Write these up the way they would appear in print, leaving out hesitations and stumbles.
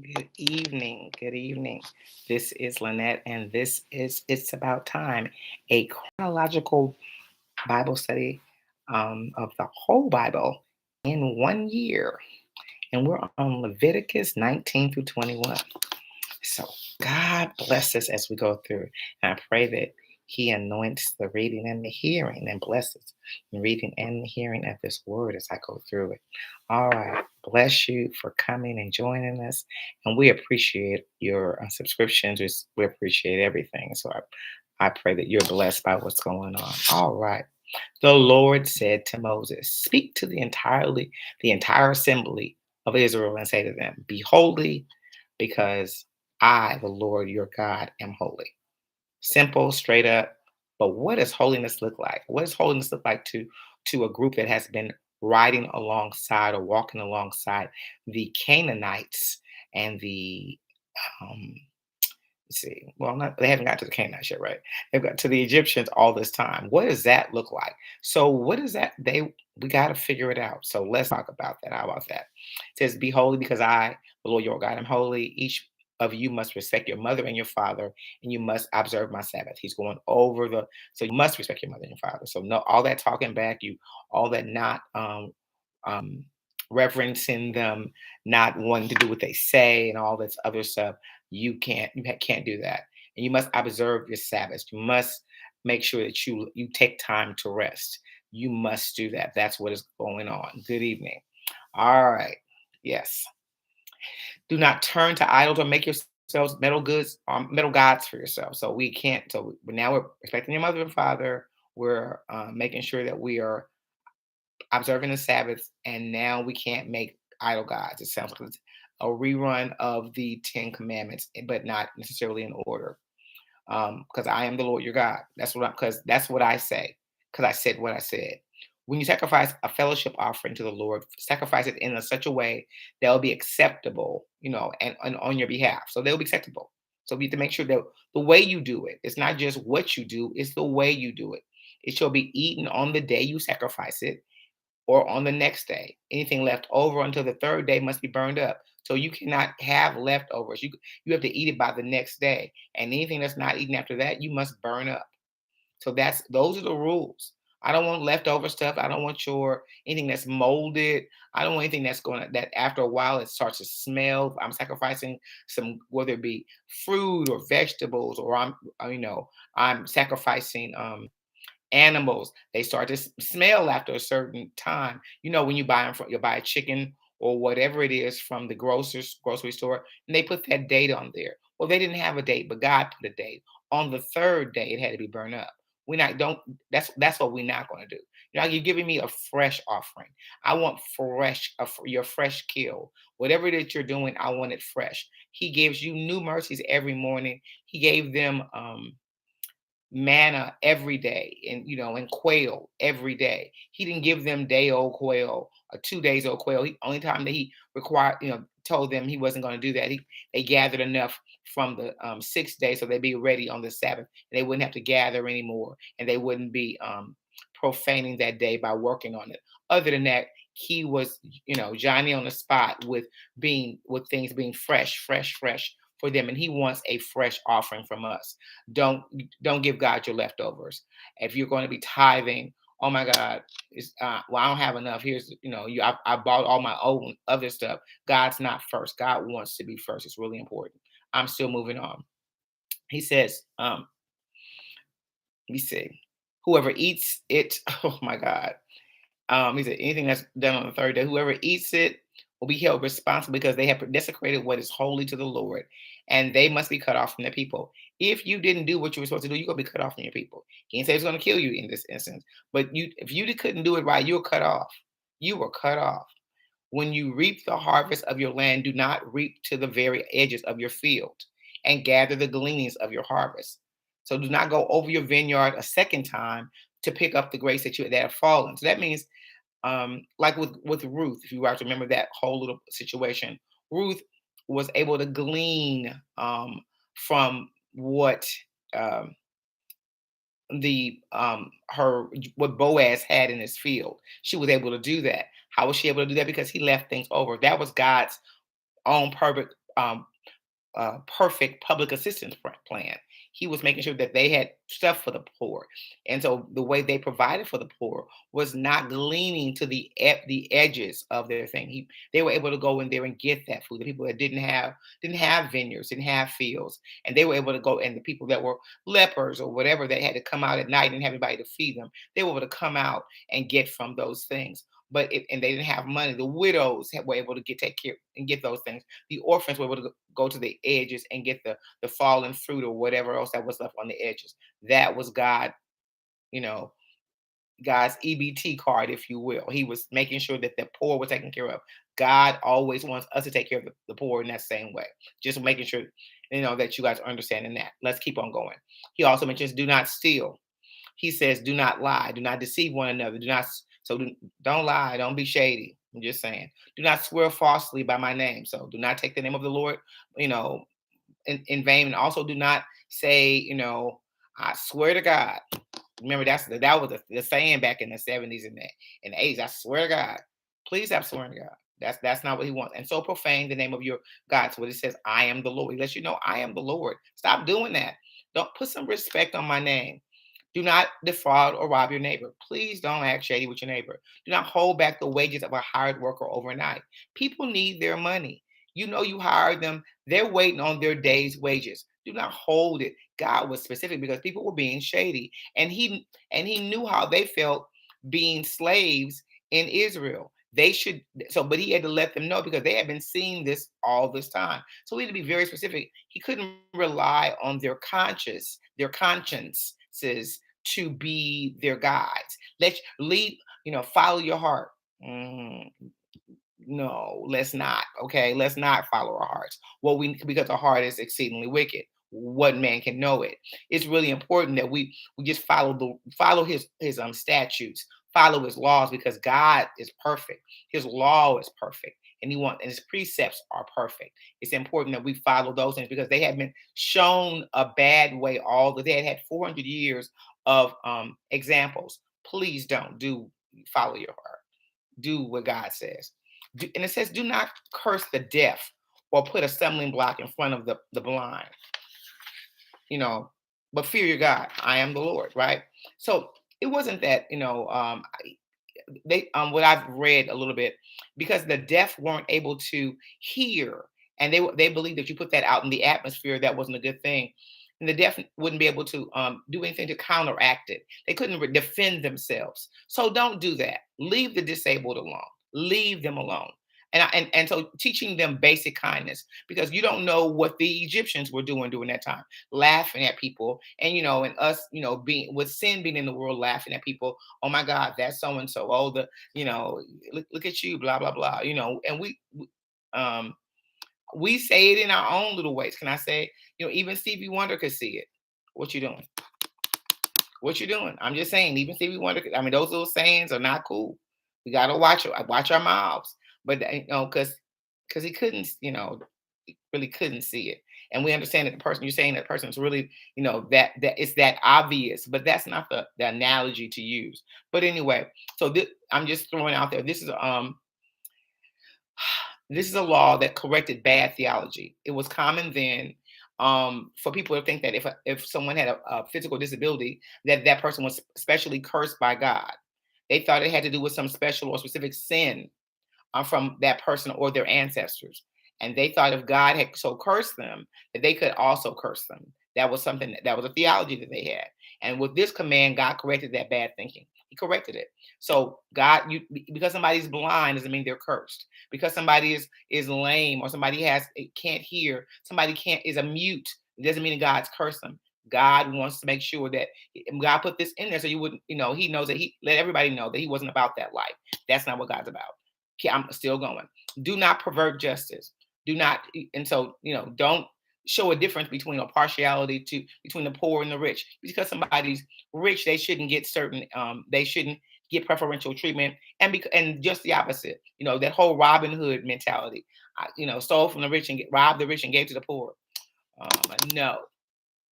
Good evening. Good evening. This is Lynette, and this is It's About Time, a chronological Bible study of the whole Bible in 1 year. And we're on Leviticus 19 through 21. So God bless us as we go through. And I pray that He anoints the reading and the hearing and blesses the reading and the hearing of this word as I go through it. All right. Bless you for coming and joining us. And we appreciate your subscriptions. We appreciate everything. So I pray that you're blessed by what's going on. All right. The Lord said to Moses, speak to the entire assembly of Israel and say to them, be holy because I, the Lord your God, am holy. Simple, straight up. But what does holiness look like? What does holiness look like to a group that has been riding alongside or walking alongside the Canaanites and the um, see, well, not they haven't got to the Canaanites yet, right? They've got to the Egyptians all this time. What does that look like? So, what is that? We got to figure it out. So let's talk about that. How about that? It says, "Be holy, because I, the Lord your God, am holy. Each of you must respect your mother and your father, and you must observe my Sabbath." He's going over the so you must respect your mother and your father. So no, all that talking back, all that not um reverencing them, not wanting to do what they say, and all this other stuff. You can't do that. And you must observe your Sabbath. You must make sure that you take time to rest. You must do that. That's what is going on. Good evening. All right. Yes. Do not turn to idols or make yourselves metal gods for yourself. So we can't. So now we're respecting your mother and father. We're making sure that we are observing the Sabbath, and now we can't make idol gods. It sounds like it's a rerun of the Ten Commandments, but not necessarily in order. Because I am the Lord your God. Because that's what I say. Because I said what I said. When you sacrifice a fellowship offering to the Lord, sacrifice it in such a way that will be acceptable, and on your behalf. So they'll be acceptable. So we have to make sure that the way you do it, it's not just what you do, it's the way you do it. It shall be eaten on the day you sacrifice it or on the next day. Anything left over until the third day must be burned up. So you cannot have leftovers. You have to eat it by the next day. And anything that's not eaten after that, you must burn up. So those are the rules. I don't want leftover stuff. I don't want anything that's molded. I don't want anything that after a while it starts to smell. I'm sacrificing some, whether it be fruit or vegetables, or I'm sacrificing animals. They start to smell after a certain time. When you buy a chicken or whatever it is from the grocery store, and they put that date on there. Well, they didn't have a date, but God put a date. On the third day, it had to be burned up. We not don't that's what we're not going to do. You're giving me a fresh offering. I want your fresh kill. Whatever it is you're doing, I want it fresh. He gives you new mercies every morning. He gave them manna every day, and quail every day. He didn't give them day old quail or 2 days old quail. Only time that he required, told them he wasn't going to do that. They gathered enough from the 6th day so they'd be ready on the Sabbath, and they wouldn't have to gather anymore, and they wouldn't be profaning that day by working on it. Other than that, he was, Johnny on the spot with things being fresh, fresh, fresh for them, and he wants a fresh offering from us. Don't don't give God your leftovers. If you're going to be tithing, oh my God, well, I don't have enough. Here's, I bought all my own other stuff. God's not first. God wants to be first. It's really important. I'm still moving on. He says, let me see, whoever eats it, oh my God. He said, anything that's done on the third day, whoever eats it will be held responsible because they have desecrated what is holy to the Lord, and they must be cut off from their people. If you didn't do what you were supposed to do, you're going to be cut off from your people. He didn't say it's going to kill you in this instance, but if you couldn't do it right, you were cut off. You were cut off. When you reap the harvest of your land, do not reap to the very edges of your field and gather the gleanings of your harvest. So do not go over your vineyard a second time to pick up the grapes that have fallen. So that means, like with Ruth, if you guys remember that whole little situation, Ruth was able to glean from um, what Boaz had in his field. She was able to do that. How was she able to do that? Because he left things over. That was God's own um, perfect public assistance plan. He was making sure that they had stuff for the poor, and so the way they provided for the poor was not gleaning to the edges of their thing. They were able to go in there and get that food. The people that didn't have vineyards, didn't have fields, and they were able to go. And the people that were lepers or whatever, that had to come out at night and have anybody to feed them, they were able to come out and get from those things. And they didn't have money. The widows were able to take care and get those things. The orphans were able to go to the edges and get the fallen fruit or whatever else that was left on the edges. That was God, you know, God's EBT card, if you will. He was making sure that the poor were taken care of. God always wants us to take care of the poor in that same way. Just making sure, that you guys are understanding that. Let's keep on going. He also mentions do not steal. He says, do not lie, do not deceive one another, don't lie, don't be shady. I'm just saying, do not swear falsely by my name. So do not take the name of the Lord, you know, in vain. And also do not say, I swear to God. Remember, that was the saying back in the 70s and the 80s. I swear to God. Please stop swearing to God. That's not what he wants. And so profane the name of your God. So what it says, I am the Lord. He lets you know I am the Lord. Stop doing that. Don't put some respect on my name. Do not defraud or rob your neighbor. Please don't act shady with your neighbor. Do not hold back the wages of a hired worker overnight. People need their money. You hired them. They're waiting on their day's wages. Do not hold it. God was specific because people were being shady, and he knew how they felt being slaves in Israel. But he had to let them know because they had been seeing this all this time. So he had to be very specific. He couldn't rely on their consciences to be their guides. Let lead, follow your heart. Mm, no, let's not. Okay, let's not follow our hearts. Well, because our heart is exceedingly wicked. What man can know it? It's really important that we just follow his statutes, follow his laws, because God is perfect. His law is perfect, and his precepts are perfect. It's important that we follow those things because they have been shown a bad way. They had 400 years of examples. Please don't follow your heart. Do what God says. And it says, do not curse the deaf or put a stumbling block in front of the blind, you know, but fear your God. I am the Lord, right? So it wasn't that, they what I've read a little bit, because the deaf weren't able to hear, and they believed that you put that out in the atmosphere, that wasn't a good thing. And the deaf wouldn't be able to do anything to counteract it. They couldn't defend themselves. So don't do that. Leave the disabled alone. Leave them alone. And so teaching them basic kindness, because you don't know what the Egyptians were doing during that time, laughing at people, and us, being with sin being in the world, laughing at people. Oh my God, that's so and so. Oh, look at you, blah blah blah. And um we say it in our own little ways. Can I say, even Stevie Wonder could see it. What you doing? What you doing? I'm just saying, even Stevie Wonder. I mean, those little sayings are not cool. We gotta watch our mouths. But because he couldn't, he really couldn't see it. And we understand that the person you're saying, that person is really, that it's that obvious, but that's not the analogy to use. But anyway, so I'm just throwing out there. This is a law that corrected bad theology. It was common then, for people to think that if someone had a physical disability, that person was specially cursed by God. They thought it had to do with some special or specific sin from that person or their ancestors. And they thought if God had so cursed them, that they could also curse them. That was something that was a theology that they had. And with this command, God corrected that bad thinking. He corrected it. So because somebody's blind doesn't mean they're cursed. Because somebody is lame, or somebody can't hear, somebody can't is a mute, it doesn't mean that God's cursed them. God wants to make sure that God put this in there so you wouldn't, he knows that he let everybody know that he wasn't about that life. That's not what God's about. Okay, I'm still going. Do not pervert justice. Do not, and so, don't show a difference between a partiality between the poor and the rich. Because somebody's rich, they shouldn't get preferential treatment, and just the opposite. That whole Robin Hood mentality. Stole from the rich and robbed the rich and gave to the poor. No,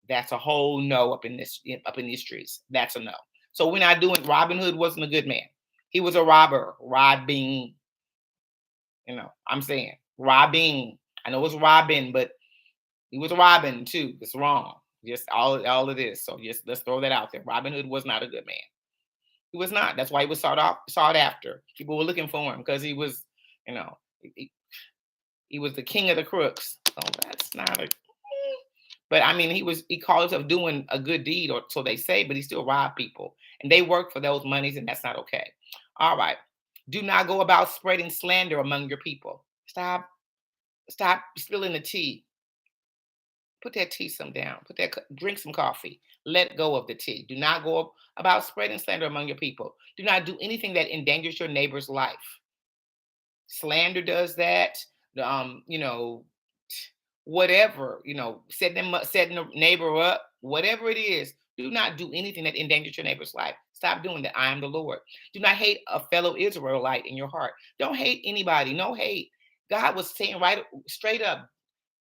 that's a whole no up in these streets. That's a no. So we're not doing. Robin Hood wasn't a good man. He was a robber, robbing. I'm saying robbing. I know it's Robin, but he was Robin too. It's wrong. Just all of this. So just let's throw that out there. Robin Hood was not a good man. He was not. That's why he was sought after. People were looking for him because he was, you know, he was the king of the crooks. So that's not a. But I mean, he called himself doing a good deed, or so they say. But he still robbed people, and they work for those monies, and that's not okay. All right. Do not go about spreading slander among your people. Stop spilling the tea. Put that tea some down. Drink some coffee. Let go of the tea. Do not go about spreading slander among your people. Do not do anything that endangers your neighbor's life. Slander does that. You know, whatever, setting the neighbor up, whatever it is, do not do anything that endangers your neighbor's life. Stop doing that. I am the Lord. Do not hate a fellow Israelite in your heart. Don't hate anybody. No hate. God was saying right straight up,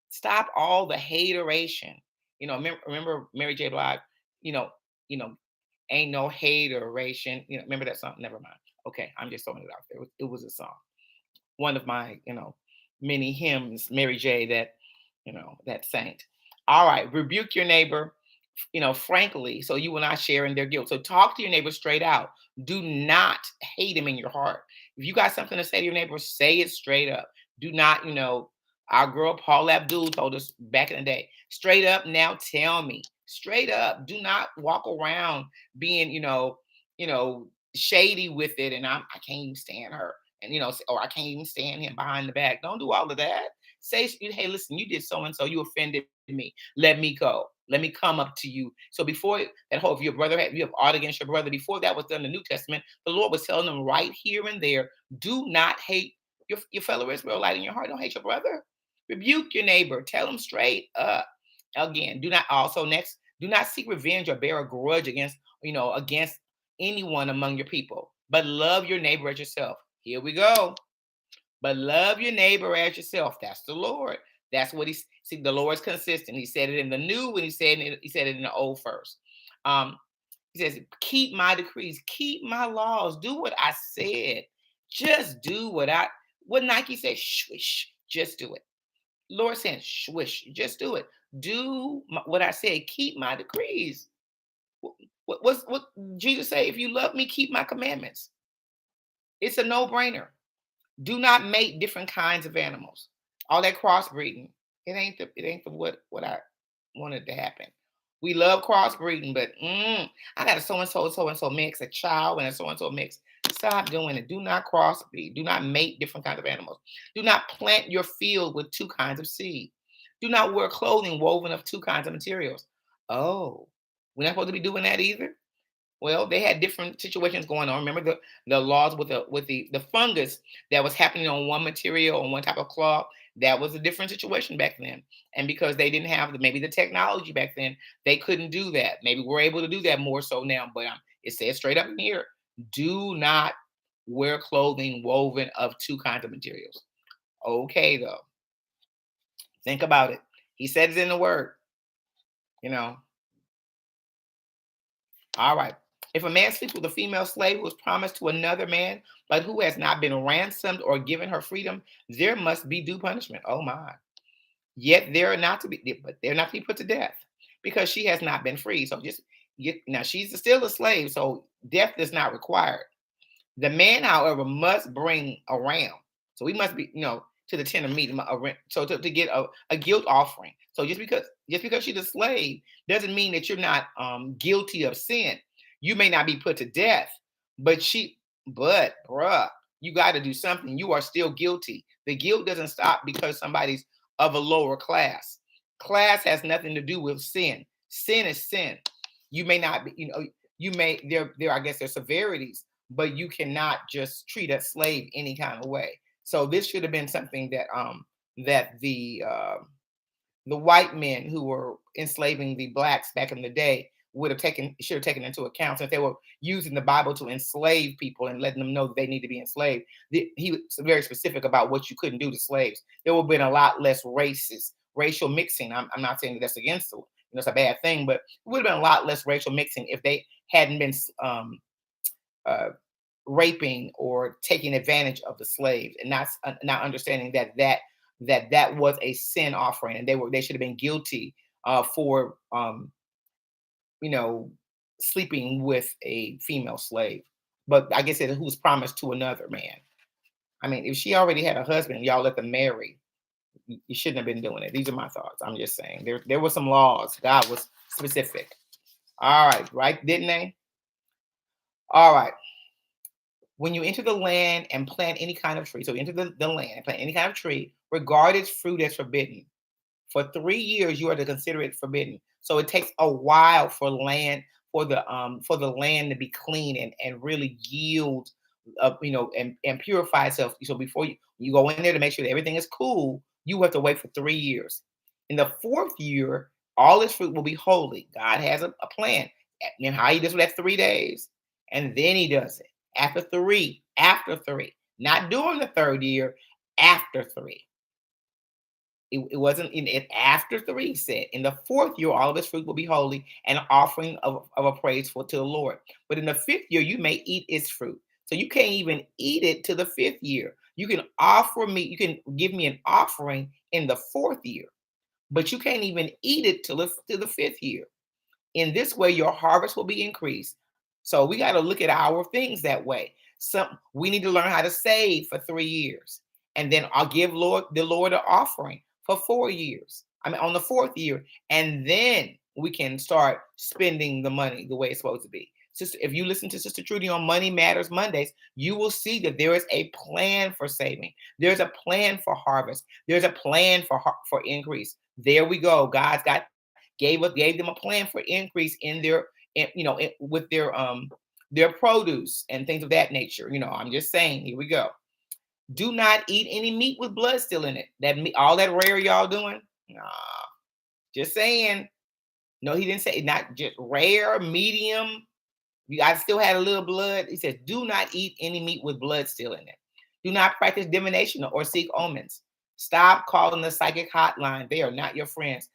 stop all the hateration. Remember Mary J. Blige, you know, you know, ain't no hateration. Remember that song? Never mind. Okay, I'm just throwing it out there. It was a song, one of my, many hymns, Mary J. That saint. All right, rebuke your neighbor, frankly, so you will not share in their guilt. So talk to your neighbor straight out. Do not hate him in your heart. If you got something to say to your neighbor, say it straight up. Do not, our girl Paul Abdul told us back in the day, straight up now tell me. Straight up. Do not walk around being, shady with it, and I can't even stand her. And or I can't even stand him behind the back. Don't do all of that. Say, hey, listen, you did so and so, you offended me. Let me go. Let me come up to you. So before that whole, if your brother you have ought against your brother, before that was done in the New Testament, the Lord was telling them right here and there, do not hate your fellow Israelite in your heart. Don't hate your brother. Rebuke your neighbor. Tell him straight up. Again, do not seek revenge or bear a grudge against anyone among your people, but love your neighbor as yourself. Here we go. But love your neighbor as yourself. That's the Lord. That's what see. The Lord's consistent. He said it in the new, and he said it in the old first. Um, he says, "Keep my decrees, keep my laws, do what I said. Just do what Nike said. Swish, just do it. Lord said, swish, just do it. Do what I said. Keep my decrees. What Jesus say? If you love me, keep my commandments. It's a no-brainer. Do not mate different kinds of animals. All that crossbreeding, it ain't the what I wanted to happen. We love crossbreeding, but I got a so and so mix, a child and a so and so mix. Stop doing it. Do not crossbreed. Do not mate different kinds of animals. Do not plant your field with two kinds of seed. Do not wear clothing woven of two kinds of materials. Oh, we're not supposed to be doing that either. Well, they had different situations going on. Remember the laws with the fungus that was happening on one material, on one type of cloth. That was a different situation back then. And because they didn't have maybe the technology back then, they couldn't do that. Maybe we're able to do that more so now. But it says straight up in here, do not wear clothing woven of two kinds of materials. Okay, though. Think about it. He said it in the word, you know. All right. If a man sleeps with a female slave who was promised to another man, but who has not been ransomed or given her freedom, there must be due punishment. Oh my. Yet they're not to be put to death because she has not been free. So now she's still a slave, so death is not required. The man, however, must bring a ram. So we must be, to the tent of meeting, so to get a guilt offering. So just because she's a slave doesn't mean that you're not guilty of sin. You may not be put to death, but bruh, you got to do something. You are still guilty. The guilt doesn't stop because somebody's of a lower class. Class has nothing to do with sin. Sin is sin. You may not be, you may there I guess there's severities, but you cannot just treat a slave any kind of way. So this should have been something that the white men who were enslaving the blacks back in the day should have taken into account, since they were using the Bible to enslave people and letting them know that they need to be enslaved. He was very specific about what you couldn't do to slaves. There would have been a lot less racial mixing. I'm not saying that that's against it's a bad thing, but it would have been a lot less racial mixing if they hadn't been uh, raping or taking advantage of the slaves, and not understanding that that that was a sin offering, and they should have been guilty for you know, sleeping with a female slave. But I guess it who's promised to another man. I mean, if she already had a husband, y'all let them marry. You shouldn't have been doing it. These are my thoughts. I'm just saying there were some laws. God was specific. All right, right? Didn't they? All right. When you enter the land and plant any kind of tree, so you enter the land and plant any kind of tree, regard its fruit as forbidden. For 3 years, you are to consider it forbidden. So it takes a while for the land to be clean and really yield and purify itself. So before you go in there to make sure that everything is cool, you have to wait for 3 years. In the fourth year, all this fruit will be holy. God has a plan. And how he does it at 3 days. And then he does it after three, not during the third year, after three. It wasn't in it after three said. In the fourth year, all of its fruit will be holy, and an offering of a praise for to the Lord. But in the fifth year, you may eat its fruit. So you can't even eat it to the fifth year. You can offer me, you can give me an offering in the fourth year, but you can't even eat it to the fifth year. In this way, your harvest will be increased. So we got to look at our things that way. Some we need to learn how to save for 3 years, and then I'll give the Lord an offering for 4 years. I mean, on the fourth year, and then we can start spending the money the way it's supposed to be. Sister, if you listen to Sister Trudy on Money Matters Mondays, you will see that there is a plan for saving. There's a plan for harvest. There's a plan for increase. There we go. God's got gave them a plan for increase in with their produce and things of that nature. I'm just saying, here we go. Do not eat any meat with blood still in it. That meat, all that rare y'all doing? Nah, just saying. No, he didn't say not just rare, medium. I still had a little blood. He says, do not eat any meat with blood still in it. Do not practice divination or seek omens. Stop calling the psychic hotline. They are not your friends.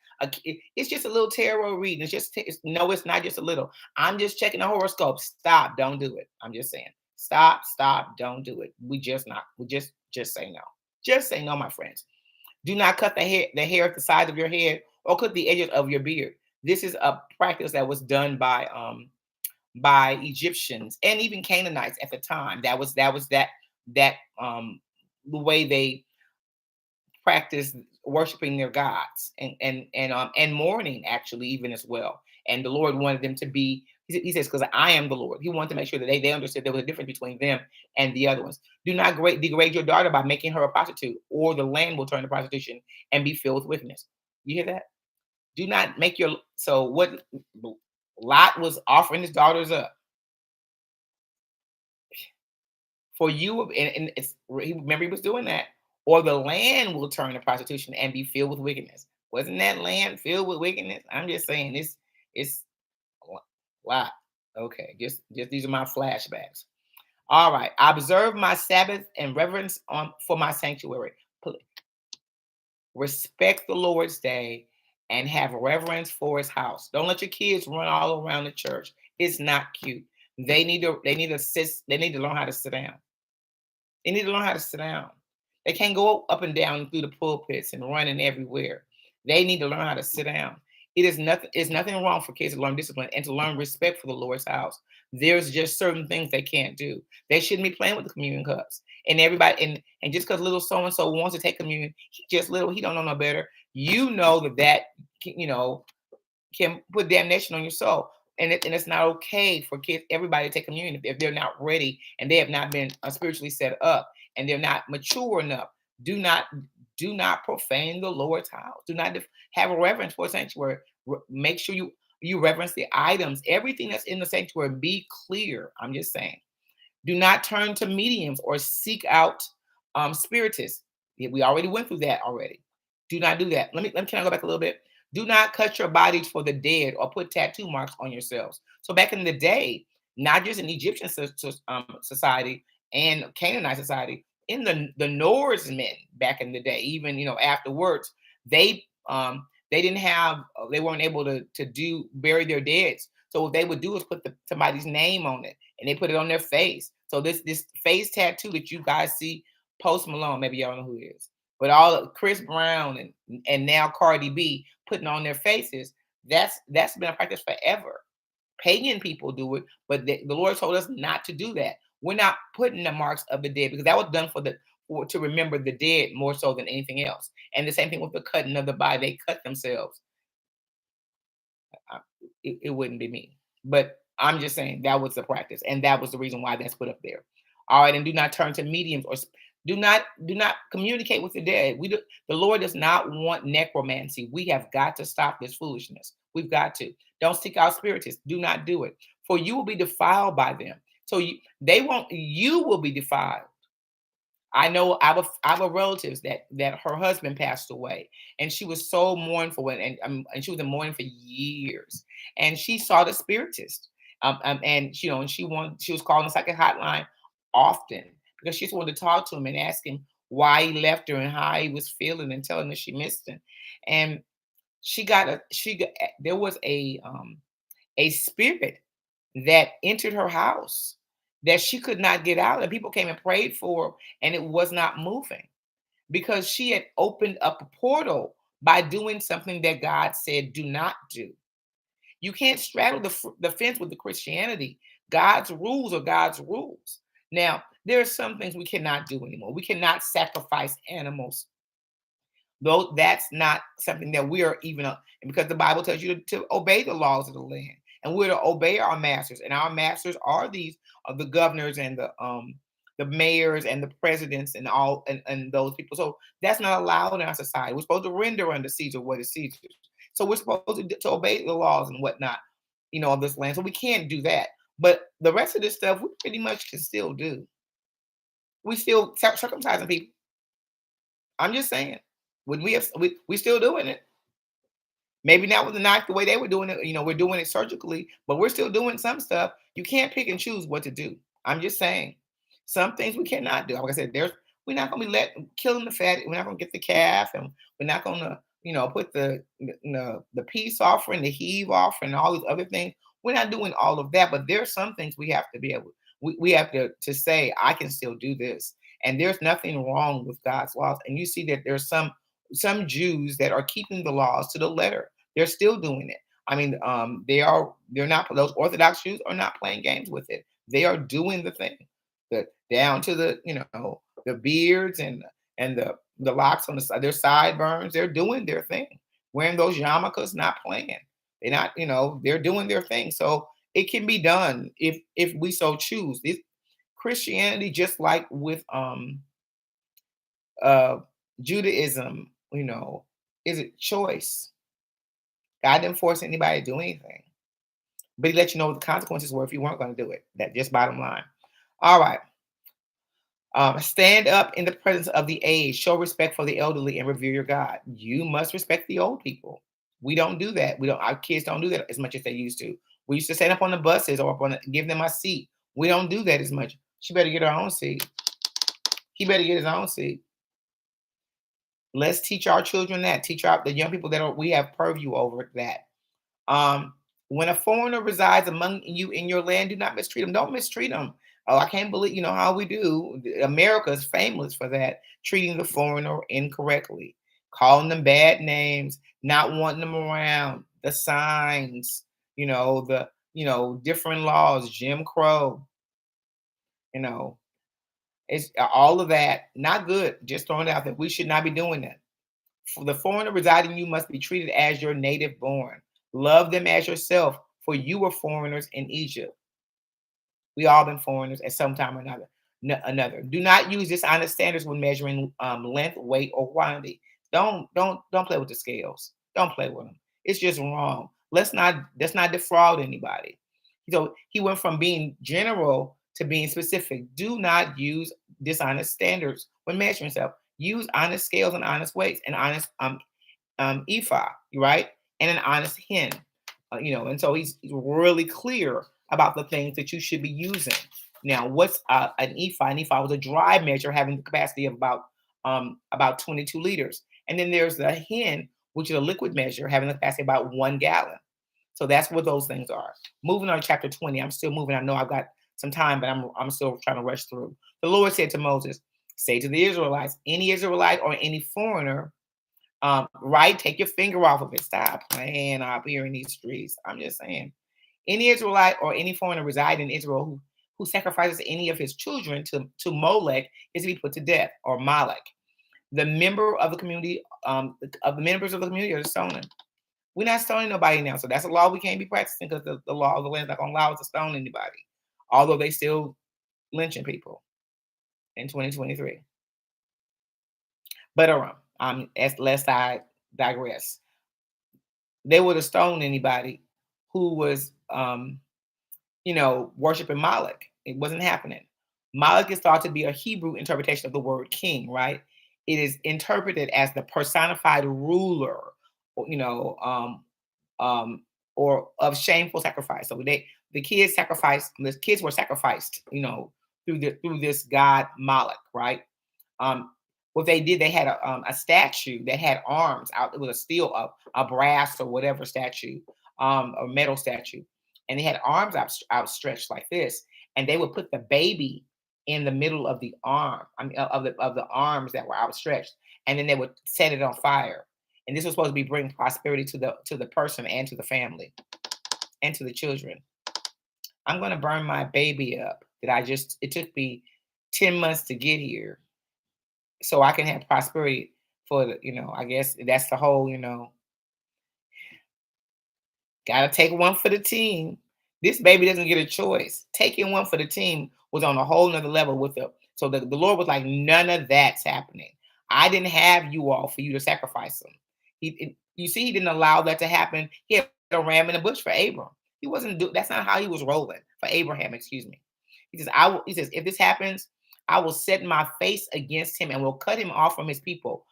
It's just a little tarot reading. No, it's not just a little. I'm just checking the horoscope. Stop. Don't do it. I'm just saying. Stop. Don't do it. We just say no. Just say no, my friends. Do not cut the hair at the sides of your head or cut the edges of your beard. This is a practice that was done by Egyptians and even Canaanites at the time. That was the way they practiced worshiping their gods and mourning actually even as well. And the Lord wanted them to be. He says, because I am the Lord. He wanted to make sure that they understood there was a difference between them and the other ones. Do not degrade your daughter by making her a prostitute, or the land will turn to prostitution and be filled with wickedness. You hear that? Do not make your so what Lot was offering his daughters up for you, and remember he was doing that, or the land will turn to prostitution and be filled with wickedness. Wasn't that land filled with wickedness? I'm just saying it's a lot. Okay, just these are my flashbacks. All right, I observe my Sabbath and reverence for my sanctuary. Respect the Lord's day and have reverence for his house. Don't let your kids run all around the church. It's not cute. They need to learn how to sit down. They need to learn how to sit down. They can't go up and down through the pulpits and running everywhere. They need to learn how to sit down. It's nothing wrong for kids to learn discipline and to learn respect for the Lord's house. There's just certain things they can't do. They shouldn't be playing with the communion cups. And everybody and just because little so and so wants to take communion, he don't know no better. You know that can put damnation on your soul. And it's not okay for kids, everybody to take communion if they're not ready and they have not been spiritually set up and they're not mature enough. Do not profane the Lord's house. Do not have a reverence for a sanctuary. Make sure you reverence the items. Everything that's in the sanctuary, be clear. I'm just saying. Do not turn to mediums or seek out spiritists. We already went through that already. Do not do that. Can I go back a little bit? Do not cut your bodies for the dead or put tattoo marks on yourselves. So back in the day, not just in Egyptian society and Canaanite society, in the Norsemen back in the day, even afterwards, they weren't able to bury their deads. So what they would do is put somebody's name on it, and they put it on their face. So this face tattoo that you guys see, Post Malone, maybe y'all know who he is. But all of Chris Brown and now Cardi B putting on their faces, that's been a practice forever. Pagan people do it, but the Lord told us not to do that. We're not putting the marks of the dead because that was done to remember the dead more so than anything else. And the same thing with the cutting of the body; they cut themselves. It wouldn't be me. But I'm just saying that was the practice, and that was the reason why that's put up there. All right, and do not turn to mediums or do not communicate with the dead. The Lord does not want necromancy. We have got to stop this foolishness. We've got to. Don't seek out spiritists. Do not do it, for you will be defiled by them. So they won't. You will be defiled. I have a relatives that her husband passed away, and she was so mournful, and she was in mourning for years, and she saw the spiritist, and and she was calling the psychic hotline often because she just wanted to talk to him and ask him why he left her and how he was feeling and telling her she missed him, and she got there was a spirit that entered her house that she could not get out. And people came and prayed for her, and it was not moving because she had opened up a portal by doing something that God said do not do. You can't straddle the fence with the Christianity. God's rules are God's rules. Now, there are some things we cannot do anymore. We cannot sacrifice animals, though that's not something that we are even because the Bible tells you to obey the laws of the land, and we're to obey our masters, and our masters are these the governors and the mayors and the presidents and and those people. So that's not allowed in our society. We're supposed to render unto Caesar what is Caesar's. So we're supposed to obey the laws and whatnot, of this land. So we can't do that. But the rest of this stuff we pretty much can still do. We still circumcising people. I'm just saying. When we still doing it. Maybe not with the knife the way they were doing it. We're doing it surgically, but we're still doing some stuff. You can't pick and choose what to do. I'm just saying. Some things we cannot do. Like I said, we're not gonna be killing the fat. We're not gonna get the calf, and we're not gonna, put the peace offering, the heave offering, and all these other things. We're not doing all of that, but there's some things we have to be able. We have to say, I can still do this, and there's nothing wrong with God's laws. And you see that there's some Jews that are keeping the laws to the letter. They're still doing it. I mean, they're not, those Orthodox Jews are not playing games with it. They are doing the thing. Down to the beards and the locks on the side, their sideburns. They're doing their thing. Wearing those yarmulkes, not playing. They're not, they're doing their thing. So it can be done if we so choose. Christianity, just like with uh Judaism, is a choice. God didn't force anybody to do anything, but He let you know what the consequences were if you weren't going to do it. That just bottom line. All right. Stand up in the presence of the aged. Show respect for the elderly and revere your God. You must respect the old people. We don't do that. Our kids don't do that as much as they used to. We used to stand up on the buses or give them a seat. We don't do that as much. She better get her own seat. He better get his own seat. Let's teach our children that. Teach the young people we have purview over that. When a foreigner resides among you in your land, do not mistreat them. Don't mistreat them. Oh, I can't believe, how we do. America is famous for that, treating the foreigner incorrectly, calling them bad names, not wanting them around, the signs, different laws, Jim Crow, it's all of that. Not good. Just throwing it out there. We should not be doing that. For the foreigner residing, you must be treated as your native born. Love them as yourself, for you were foreigners in Egypt. We all been foreigners at some time or another. Do not use dishonest standards when measuring length, weight, or quantity. Don't play with the scales. Don't play with them. It's just wrong. Let's not defraud anybody. So he went from being general to being specific. Do not use dishonest standards when measuring stuff. Use honest scales and honest weights and honest ephah, right? And an honest hin, and so he's really clear about the things that you should be using. Now, what's an ephah? An ephah was a dry measure having the capacity of about 22 liters. And then there's the hin, which is a liquid measure having the capacity of about 1 gallon. So that's what those things are. Moving on to chapter 20. I'm still moving. I know I've got some time, but I'm still trying to rush through. The Lord said to Moses, Say to the Israelites, any Israelite or any foreigner, right? Take your finger off of it. Stop playing up here in these streets. I'm just saying. Any Israelite or any foreigner residing in Israel who sacrifices any of his children to Molech is to be put to death, or Molech. The member of the community, of the members of the community are stoning. We're not stoning nobody now. So that's a law we can't be practicing because the law of the land is not going to allow us to stone anybody. Although they still lynching people in 2023. But as lest I digress, they would have stoned anybody who was, worshiping Moloch. It wasn't happening. Moloch is thought to be a Hebrew interpretation of the word king, right? It is interpreted as the personified ruler, you know, or of shameful sacrifice. So the kids were sacrificed, through this god Moloch, right? Um, what they did, they had a statue that had arms out. It was a steel, a brass or whatever statue, a metal statue, and they had arms outstretched like this, and they would put the baby in the middle of the arm, I mean, of the arms that were outstretched, and then they would set it on fire. And this was supposed to be bring prosperity to the person and to the family and to the children. I'm gonna burn my baby up that it took me 10 months to get here so I can have prosperity for I guess that's the whole, gotta take one for the team. This baby doesn't get a choice. Taking one for the team was on a whole nother level with the Lord was like, none of that's happening. I didn't have you all for you to sacrifice them. You see, he didn't allow that to happen. He had a ram in the bush for Abram. He wasn't that's not how he was rolling for Abraham, excuse me. He says, if this happens, I will set my face against him and will cut him off from his people.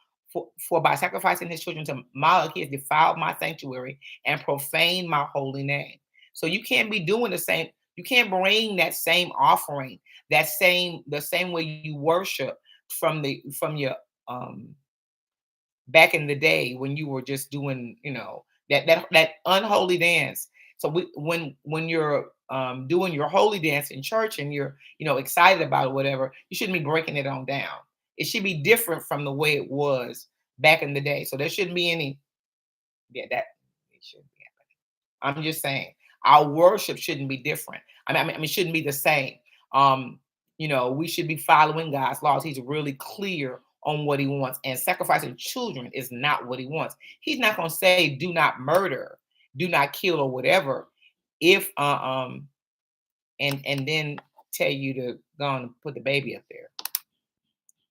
For by sacrificing his children to Moloch, he has defiled my sanctuary and profaned my holy name. So you can't be doing the same. You can't bring that same offering, the same way you worship from your back in the day when you were just doing, that unholy dance. So when you're doing your holy dance in church and you're, excited about it, whatever, you shouldn't be breaking it on down. It should be different from the way it was back in the day. So there shouldn't be any, yeah, that it shouldn't be happening. I'm just saying our worship shouldn't be different. I mean, it shouldn't be the same. We should be following God's laws. He's really clear on what he wants, and sacrificing children is not what he wants. He's not going to say do not murder, do not kill, or whatever, if and then tell you to go on and put the baby up there.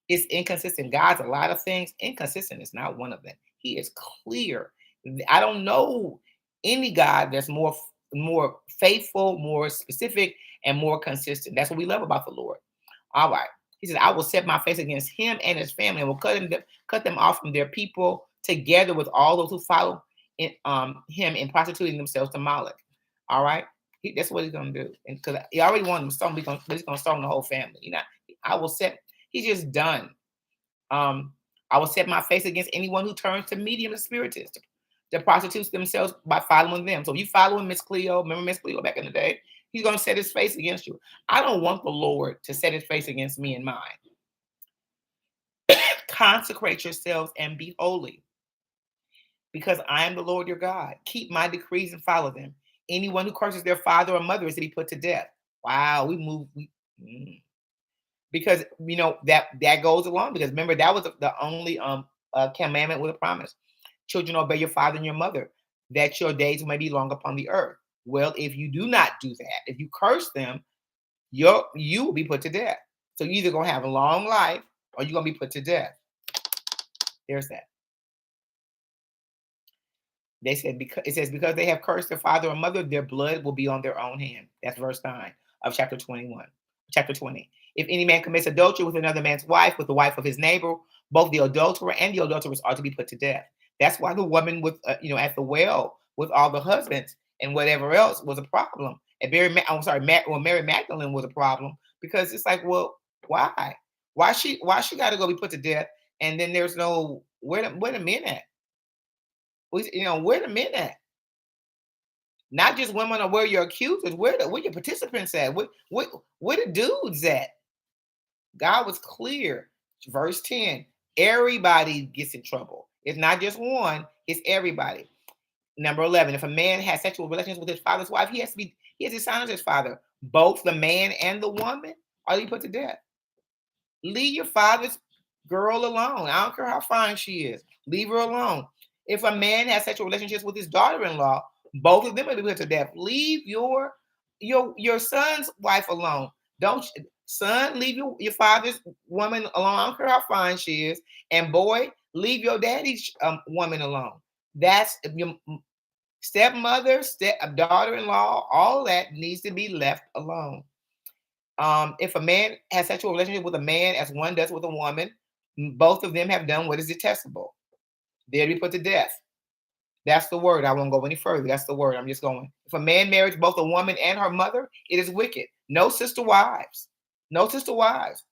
It's inconsistent. God's a lot of things. Inconsistent is not one of them. He is clear. I don't know any God that's more faithful, more specific, and more consistent. That's what we love about the Lord. All right. He says, I will set my face against him and his family and will cut them off from their people together with all those who follow him in prostituting themselves to Moloch. All right. That's what he's going to do. And because he already wanted them stone, he's going to stone the whole family. He's just done. I will set my face against anyone who turns to medium and spiritists that prostitutes themselves by following them. So if you following Miss Cleo, remember Miss Cleo back in the day? He's going to set his face against you. I don't want the Lord to set his face against me and mine. Consecrate yourselves and be holy, because I am the Lord your God. Keep my decrees and follow them. Anyone who curses their father or mother is to be put to death. Wow, because that goes along, because remember that was the only commandment with a promise. Children, obey your father and your mother, that your days may be long upon the earth. Well, if you do not do that, if you curse them, you will be put to death. So you're either gonna have a long life or you're gonna be put to death. There's that. They said because they have cursed their father or mother, their blood will be on their own hand. That's verse 9 of chapter 21. Chapter 20. If any man commits adultery with another man's wife, with the wife of his neighbor, both the adulterer and the adulteress are to be put to death. That's why the woman with at the well with all the husbands and whatever else was a problem. And Mary Magdalene was a problem, because it's like, well, why? Why she got to go be put to death? And then there's no where the men at? Where the men at? Not just women are where your accusers, where your participants at? Where the dudes at? God was clear. Verse 10, everybody gets in trouble. It's not just one, it's everybody. Number 11, if a man has sexual relations with his father's wife, he has dishonored his father. Both the man and the woman are to be put to death. Leave your father's girl alone. I don't care how fine she is. Leave her alone. If a man has sexual relationships with his daughter-in-law, both of them are to be put to death. Leave your son's wife alone. Don't son, leave your father's woman alone. I don't care how fine she is. And boy, leave your daddy's woman alone. That's your stepmother, daughter-in-law. All that needs to be left alone. If a man has sexual relationship with a man as one does with a woman, both of them have done what is detestable. They'll be put to death. That's the word. I won't go any further. That's the word. I'm just going. If a man marries both a woman and her mother, it is wicked. No sister wives. No sister wives.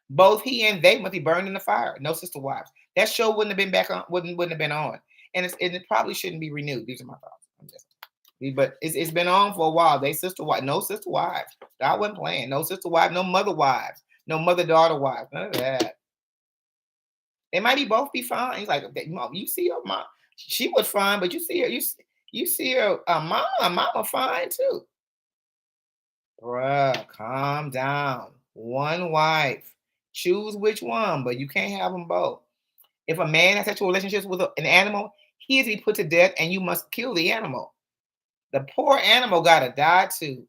Both he and they must be burned in the fire. No sister wives. That show wouldn't have been back on. Wouldn't have been on, and it probably shouldn't be renewed. These are my thoughts. But it's been on for a while. They sister wives. No sister wives. God wasn't playing. No sister wives. No mother wives. No mother daughter wives. None of that. They might be both be fine. He's like, you see her mom. She was fine, but you see her. You see her mama fine too. Bruh, calm down. One wife. Choose which one, but you can't have them both. If a man has sexual relationships with an animal, he is to be put to death, and you must kill the animal. The poor animal gotta die too.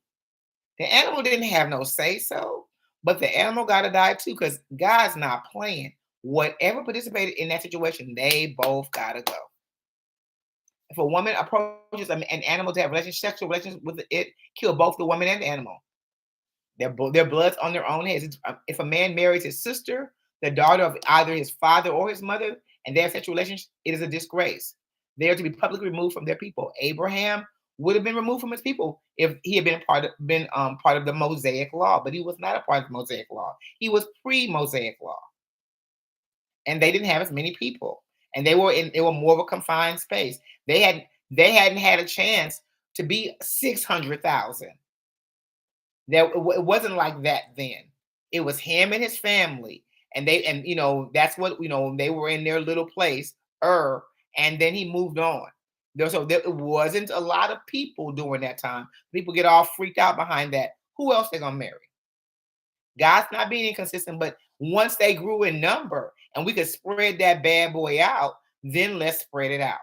The animal didn't have no say so, but the animal gotta die too, because God's not playing. Whatever participated in that situation, they both gotta go. If a woman approaches an animal to have sexual relations with it, kill both the woman and the animal. Their blood's on their own heads. If a man marries his sister, the daughter of either his father or his mother, and they have sexual relations, it is a disgrace. They are to be publicly removed from their people. Abraham would have been removed from his people if he had been part of the Mosaic law, but he was not a part of the Mosaic law. He was pre-Mosaic law, and they didn't have as many people, and they were more of a confined space. They hadn't had a chance to be 600,000. It wasn't like that then. It was him and his family, and that's what they were in their little place, and then he moved on. So it wasn't a lot of people during that time. People get all freaked out behind that. Who else they gonna marry? God's not being inconsistent, but once they grew in number and we could spread that bad boy out, then let's spread it out.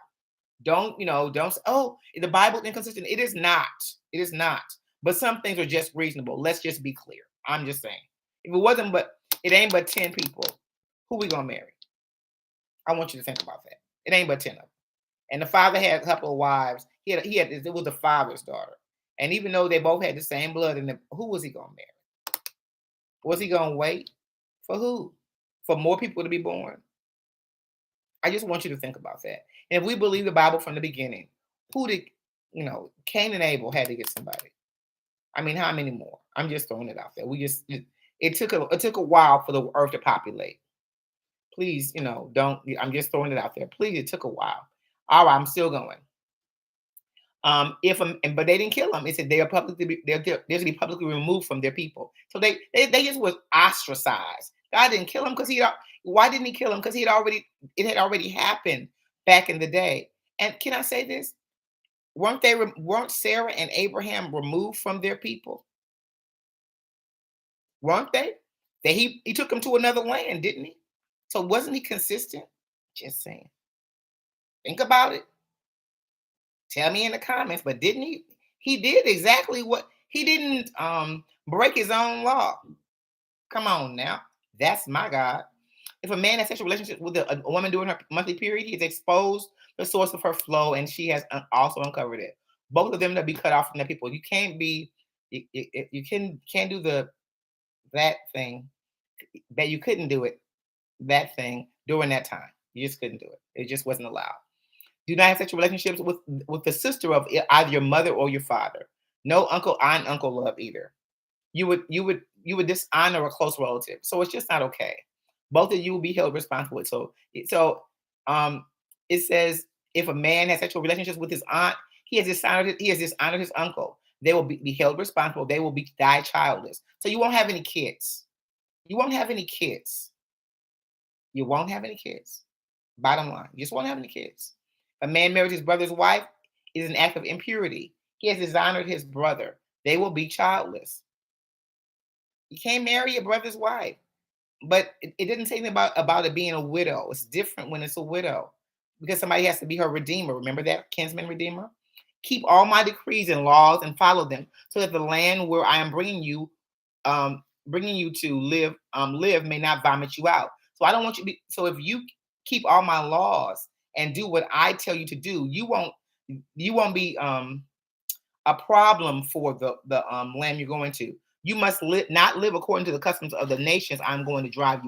Don't say, oh, the Bible's inconsistent. It is not. It is not. But some things are just reasonable. Let's just be clear. I'm just saying. If it ain't but 10 people, who we gonna marry? I want you to think about that. It ain't but 10 of them. And the father had a couple of wives. It was the father's daughter. And even though they both had the same blood in them, who was he gonna marry? Was he gonna wait for who? For more people to be born? I just want you to think about that. And if we believe the Bible from the beginning, who did Cain and Abel had to get somebody? I mean, how many more? I'm just throwing it out there. It took a while for the earth to populate. Please, don't. I'm just throwing it out there. Please, it took a while. All right, I'm still going. But they didn't kill them. It said they're to be publicly removed from their people. So they just was ostracized. God didn't kill them because why didn't he kill them? Because it had already happened back in the day. And can I say this? Weren't Sarah and Abraham removed from their people? Weren't they? He took them to another land, didn't he? So wasn't he consistent? Just saying. Think about it. Tell me in the comments. But didn't he? He did exactly what he didn't break his own law. Come on now. That's my God. If a man has sexual relationships with a woman during her monthly period, he has exposed the source of her flow, and she has also uncovered it. Both of them to be cut off from the people. You can't do that thing that you couldn't do it that thing during that time. You just couldn't do it. It just wasn't allowed. Do not have sexual relationships with the sister of either your mother or your father. No uncle, aunt, uncle love either. You would dishonor a close relative. So it's just not okay. Both of you will be held responsible. It says if a man has sexual relationships with his aunt, he has dishonored his uncle. They will be held responsible. They will die childless. So you won't have any kids. You won't have any kids. You won't have any kids. Bottom line, you just won't have any kids. If a man marries his brother's wife, it is an act of impurity. He has dishonored his brother. They will be childless. You can't marry your brother's wife. But it didn't say anything about it being a widow. It's different when it's a widow because somebody has to be her redeemer. Remember that kinsman redeemer? Keep all my decrees and laws and follow them, so that the land where I am bringing you to live may not vomit you out. So I don't want you to be. So if you keep all my laws and do what I tell you to do, you won't be a problem for the land you're going to. You must not live according to the customs of the nations I'm going to drive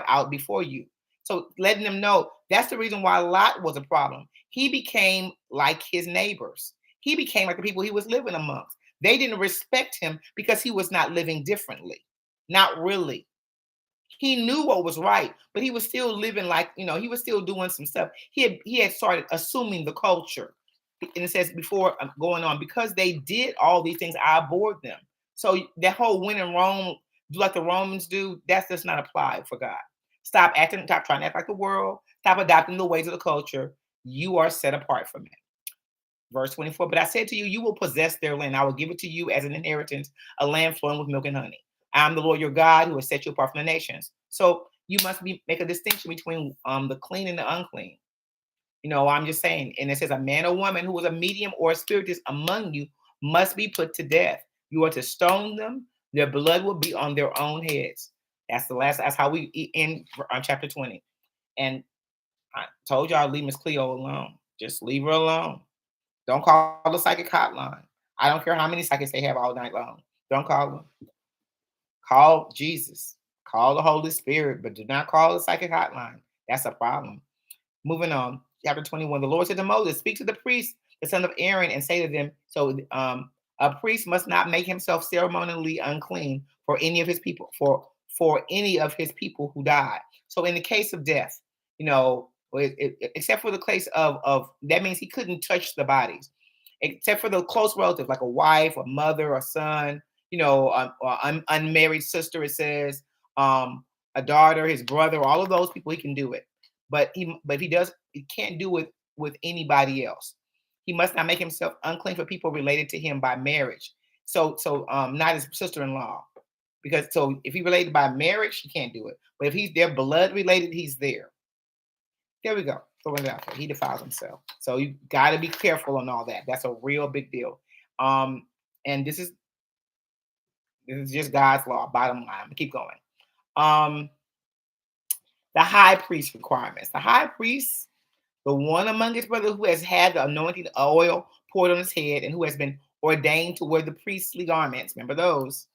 out before you. So letting them know that's the reason why Lot was a problem. He became like his neighbors. He became like the people he was living amongst. They didn't respect him because he was not living differently. Not really. He knew what was right, but he was still living like, he was still doing some stuff. He had started assuming the culture. And it says before going on, because they did all these things, I abhorred them. So that whole when in Rome, do like the Romans do, that does not apply for God. Stop trying to act like the world, stop adopting the ways of the culture. You are set apart from it. Verse 24, but I said to you, you will possess their land. I will give it to you as an inheritance, a land flowing with milk and honey. I am the Lord your God who has set you apart from the nations. So you must make a distinction between the clean and the unclean. I'm just saying. And it says a man or woman who is a medium or a spiritist among you must be put to death. You are to stone them. Their blood will be on their own heads. That's how we end chapter 20. And I told y'all, leave Miss Cleo alone. Just leave her alone. Don't call the psychic hotline. I don't care how many psychics they have all night long. Don't call them. Call Jesus. Call the Holy Spirit, but do not call the psychic hotline. That's a problem. Moving on, chapter 21. The Lord said to Moses, speak to the priests, the son of Aaron, and say to them, a priest must not make himself ceremonially unclean for any of his people, for any of his people who die. So in the case of death, except for the case of that means he couldn't touch the bodies, except for the close relatives like a wife, a mother, a son, or unmarried sister. It says a daughter, his brother, all of those people he can do it. But he can't do it with anybody else. He must not make himself unclean for people related to him by marriage. So not his sister-in-law. Because so if he related by marriage, he can't do it. But if he's their blood related, he's there. There we go. Throwing it out there. He defiles himself. So you got to be careful on all that. That's a real big deal. And this is just God's law. Bottom line. Keep going. The high priest requirements. The high priest, the one among his brothers who has had the anointing oil poured on his head and who has been ordained to wear the priestly garments, remember those,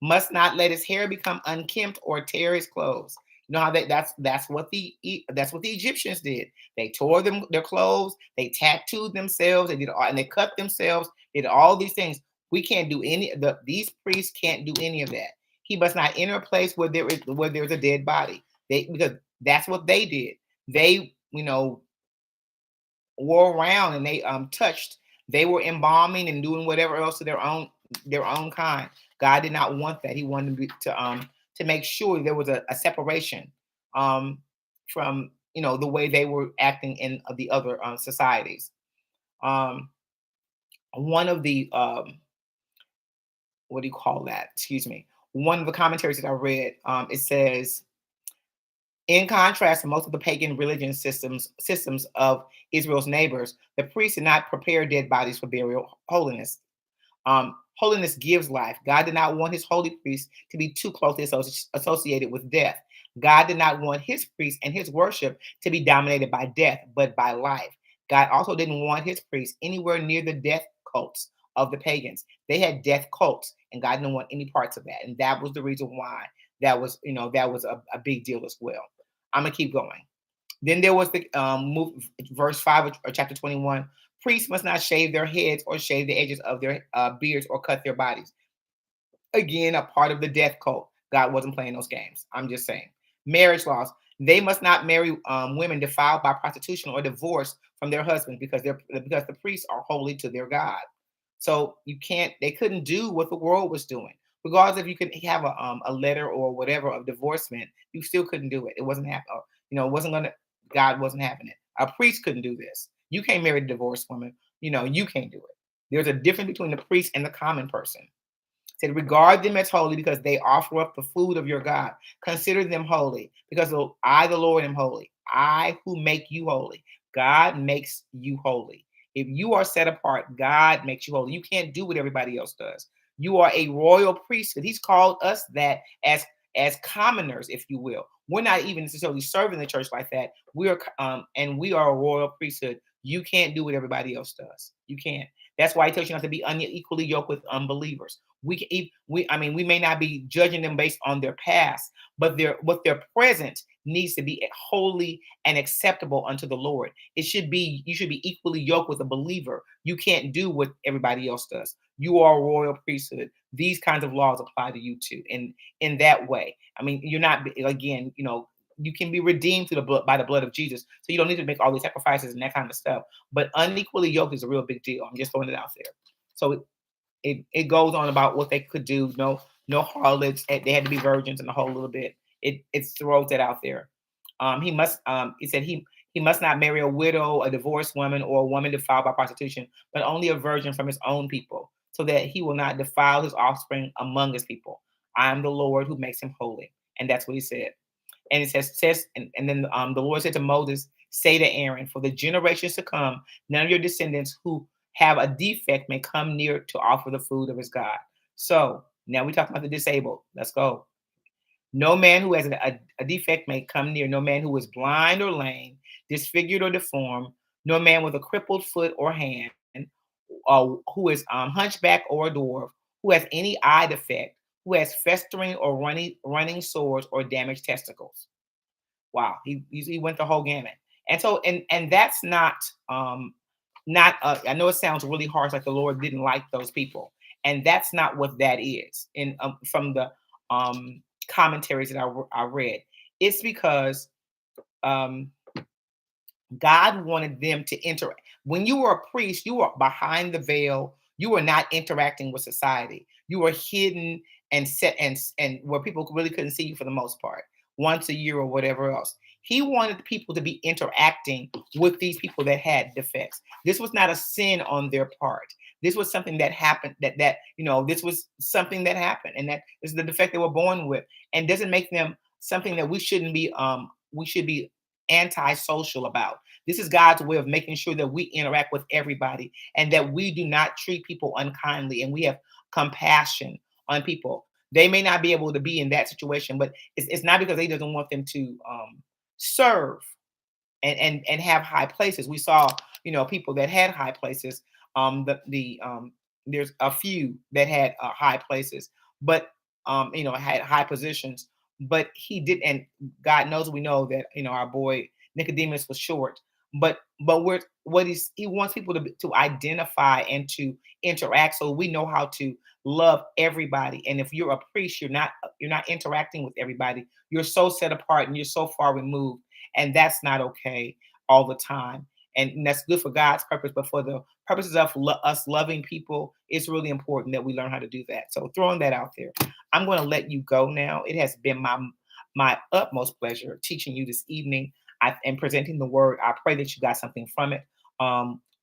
must not let his hair become unkempt or tear his clothes. You know how that's what the Egyptians did. They tore their clothes, they tattooed themselves, and they cut themselves, did all these things. We can't do these priests can't do any of that. He must not enter a place where there's a dead body. Because that's what they did. They, wore around and they touched. They were embalming and doing whatever else to their own kind. God did not want that. He wanted to make sure there was a separation from the way they were acting in the other societies. One of the what do you call that? Excuse me. One of the commentaries that I read, it says, in contrast to most of the pagan religion systems of Israel's neighbors, the priests did not prepare dead bodies for burial. Holiness gives life. God did not want his holy priests to be too closely associated with death. God did not want his priests and his worship to be dominated by death, but by life. God also didn't want his priests anywhere near the death cults of the pagans. They had death cults, and God didn't want any parts of that. And that was the reason why that was a big deal as well. I'm gonna keep going. Then there was the verse 5 of chapter 21. Priests must not shave their heads or shave the edges of their beards or cut their bodies. Again, a part of the death cult. God wasn't playing those games. I'm just saying. Marriage laws. They must not marry women defiled by prostitution or divorce from their husbands because the priests are holy to their God. So they couldn't do what the world was doing. Regardless if you could have a letter or whatever of divorcement, you still couldn't do it. It wasn't happening. It wasn't gonna. God wasn't having it. A priest couldn't do this. You can't marry a divorced woman. You can't do it. There's a difference between the priest and the common person. Said, regard them as holy because they offer up the food of your God. Consider them holy because I, the Lord, am holy. I who make you holy. God makes you holy. If you are set apart, God makes you holy. You can't do what everybody else does. You are a royal priesthood. He's called us that as commoners, if you will. We're not even necessarily serving the church like that. We are a royal priesthood. You can't do what everybody else does. You can't. That's why he tells you not to be unequally yoked with unbelievers. We may not be judging them based on their past, but their present needs to be holy and acceptable unto the Lord. You should be equally yoked with a believer. You can't do what everybody else does. You are a royal priesthood. These kinds of laws apply to you too. In that way. I mean, you're not, again, you can be redeemed through the blood by the blood of Jesus. So you don't need to make all these sacrifices and that kind of stuff. But unequally yoked is a real big deal. I'm just throwing it out there. So it goes on about what they could do. No harlots. They had to be virgins and the whole little bit. It throws that out there. He said he must not marry a widow, a divorced woman, or a woman defiled by prostitution, but only a virgin from his own people, so that he will not defile his offspring among his people. I am the Lord who makes him holy. And that's what he said. And it says, and then the Lord said to Moses, say to Aaron, for the generations to come, none of your descendants who have a defect may come near to offer the food of his God. So now we talk about the disabled. Let's go. No man who has a defect may come near. No man who is blind or lame, disfigured or deformed. No man with a crippled foot or hand, who is hunchback or a dwarf, who has any eye defect, who has festering or running sores or damaged testicles. Wow, he went the whole gamut. And so and that's not I know it sounds really harsh, like the Lord didn't like those people, and that's not what that is. In From the commentaries that I read, it's because um, God wanted them to interact. When you were a priest, you were behind the veil. You were not interacting with society. You were hidden and set and where people really couldn't see you for the most part, once a year or whatever else. He wanted people to be interacting with these people that had defects. This was not a sin on their part. This was something that happened. This was something that happened, and that is the defect they were born with, and doesn't make them something that we shouldn't be. We should be antisocial about. This is God's way of making sure that we interact with everybody and that we do not treat people unkindly and we have compassion on people. They may not be able to be in that situation, but it's not because they doesn't want them to serve and have high places. We saw, people that had high places. There's a few that had high places, but had high positions. But he did, and God knows we know that our boy Nicodemus was short. But he wants people to identify and to interact, so we know how to love everybody. And if you're a priest, you're not interacting with everybody. You're so set apart and you're so far removed, and that's not okay all the time. And that's good for God's purpose, but for the purposes of us loving people, it's really important that we learn how to do that. So throwing that out there, I'm going to let you go now. It has been my utmost pleasure teaching you this evening and presenting the word. I pray that you got something from it.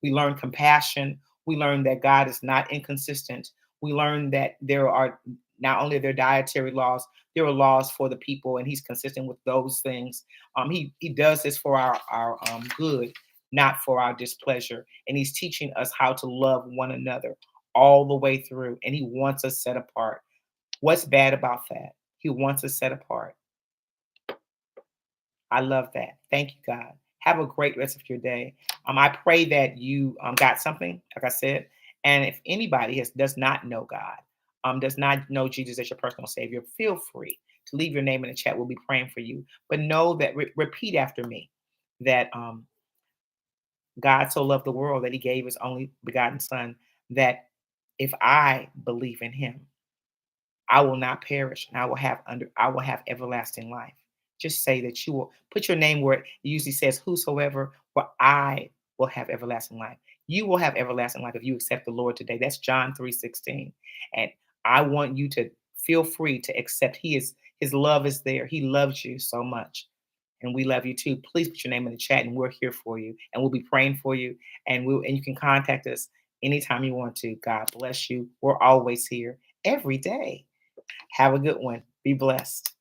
We learned compassion. We learned that God is not inconsistent. We learned that there are not only their dietary laws, there are laws for the people, and He's consistent with those things. He does this for our good, not for our displeasure. And He's teaching us how to love one another all the way through. And He wants us set apart. What's bad about that? He wants us set apart. I love that. Thank you, God. Have a great rest of your day. I pray that you got something, like I said. And if anybody does not know God, does not know Jesus as your personal Savior, feel free to leave your name in the chat. We'll be praying for you. But know that, repeat after me, that God so loved the world that He gave His only begotten Son, that if I believe in Him, I will not perish, and I will have everlasting life. Just say that you will put your name where it usually says whosoever, for I will have everlasting life. You will have everlasting life if you accept the Lord today. That's John 3:16. And I want you to feel free to accept. His love is there. He loves you so much. And we love you too. Please put your name in the chat and we're here for you. And we'll be praying for you. And you can contact us anytime you want to. God bless you. We're always here every day. Have a good one. Be blessed.